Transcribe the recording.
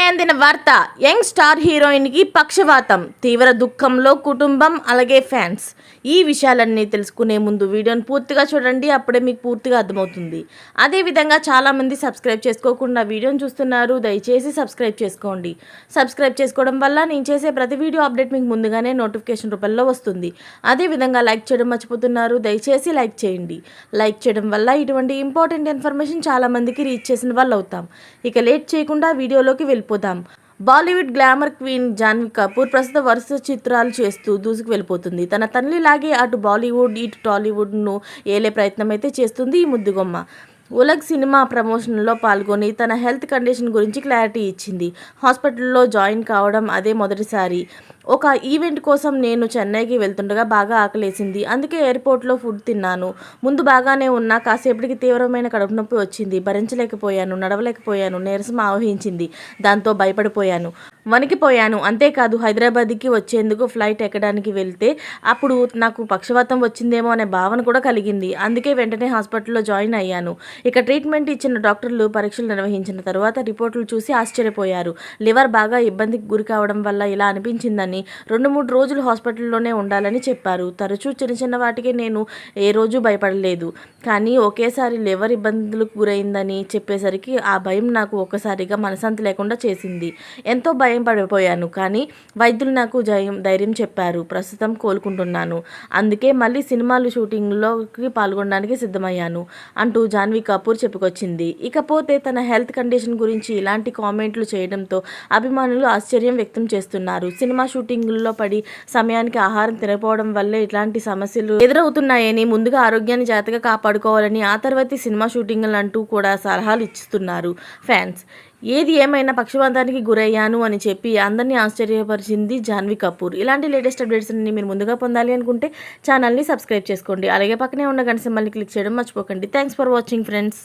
ఇప్పుడే అందిన వార్త. యంగ్ స్టార్ హీరోయిన్కి పక్షవాతం, తీవ్ర దుఃఖంలో కుటుంబం అలాగే ఫ్యాన్స్. ఈ విషయాలన్నీ తెలుసుకునే ముందు వీడియోని పూర్తిగా చూడండి, అప్పుడే మీకు పూర్తిగా అర్థమవుతుంది. అదేవిధంగా చాలామంది సబ్స్క్రైబ్ చేసుకోకుండా వీడియోని చూస్తున్నారు, దయచేసి సబ్స్క్రైబ్ చేసుకోండి. సబ్స్క్రైబ్ చేసుకోవడం వల్ల నేను చేసే ప్రతి వీడియో అప్డేట్ మీకు ముందుగానే నోటిఫికేషన్ రూపంలో వస్తుంది. అదేవిధంగా లైక్ చేయడం మర్చిపోతున్నారు, దయచేసి లైక్ చేయండి. లైక్ చేయడం వల్ల ఇటువంటి ఇంపార్టెంట్ ఇన్ఫర్మేషన్ చాలామందికి రీచ్ చేసిన వాళ్ళు అవుతాం. ఇక లేట్ చేయకుండా వీడియోలోకి వెళ్ళిపోదాం. బాలీవుడ్ గ్లామర్ క్వీన్ జాన్వీ కపూర్ ప్రస్తుతం వరుస చిత్రాలు చేస్తూ దూసుకు వెళ్ళిపోతుంది. తన తల్లిలాగే అటు బాలీవుడ్ ఇటు టాలీవుడ్ను ఏలే ప్రయత్నం అయితే చేస్తుంది ఈ ముద్దుగొమ్మ. ఉలగ్ సినిమా ప్రమోషన్లో పాల్గొని తన హెల్త్ కండిషన్ గురించి క్లారిటీ ఇచ్చింది. హాస్పిటల్లో జాయిన్ కావడం అదే మొదటిసారి. ఒక ఈవెంట్ కోసం నేను చెన్నైకి వెళ్తుండగా బాగా ఆకలేసింది, అందుకే ఎయిర్పోర్ట్లో ఫుడ్ తిన్నాను. ముందు బాగానే ఉన్నా, కాసేపటికి తీవ్రమైన కడుపు నొప్పి వచ్చింది. భరించలేకపోయాను, నడవలేకపోయాను, నీరసం ఆవహించింది. దాంతో భయపడిపోయాను, వణికిపోయాను. అంతేకాదు హైదరాబాద్కి వచ్చేందుకు ఫ్లైట్ ఎక్కడానికి వెళ్తే అప్పుడు నాకు పక్షవాతం వచ్చిందేమో అనే భావన కూడా కలిగింది. అందుకే వెంటనే హాస్పిటల్లో జాయిన్ అయ్యాను. ఇక ట్రీట్మెంట్ ఇచ్చిన డాక్టర్లు పరీక్షలు నిర్వహించిన తర్వాత రిపోర్టులు చూసి ఆశ్చర్యపోయారు. లివర్ బాగా ఇబ్బందికి గురి కావడం వల్ల ఇలా అనిపించిందని, 2-3 రోజులు హాస్పిటల్లోనే ఉండాలని చెప్పారు. తరచూ చిన్న చిన్న వాటికే నేను ఏ రోజు భయపడలేదు, కానీ ఒకేసారి లివర్ ఇబ్బందులకు గురైందని చెప్పేసరికి ఆ భయం నాకు ఒక్కసారిగా మనశ్శాంతి లేకుండా చేసింది. ఎంతో భయం పడిపోయాను, కానీ వైద్యులు నాకు ధైర్యం చెప్పారు. ప్రస్తుతం కోలుకుంటున్నాను, అందుకే మళ్ళీ సినిమాలు షూటింగ్లోకి పాల్గొనడానికి సిద్ధమయ్యాను అంటూ జాన్వీ కపూర్ చెప్పుకొచ్చింది. ఇకపోతే తన హెల్త్ కండిషన్ గురించి ఇలాంటి కామెంట్లు చేయడంతో అభిమానులు ఆశ్చర్యం వ్యక్తం చేస్తున్నారు. సినిమా షూటింగుల్లో పడి సమయానికి ఆహారం తినకపోవడం వల్లే ఇట్లాంటి సమస్యలు ఎదురవుతున్నాయని, ముందుగా ఆరోగ్యాన్ని జాగ్రత్తగా కాపాడుకోవాలని, ఆ తర్వాత సినిమా షూటింగులు అంటూ కూడా సలహాలు ఇస్తున్నారు ఫ్యాన్స్. ఏది ఏమైనా పక్షవాతానికి గురయ్యాను అని చెప్పి అందరినీ ఆశ్చర్యపరిచింది జాన్వీ కపూర్. ఇలాంటి లేటెస్ట్ అప్డేట్స్ అన్ని మీరు ముందుగా పొందాలి అనుకుంటే ఛానల్ని సబ్స్క్రైబ్ చేసుకోండి. అలాగే పక్కనే ఉన్న గంట సింబల్ని క్లిక్ చేయడం మర్చిపోకండి. Thanks for watching friends.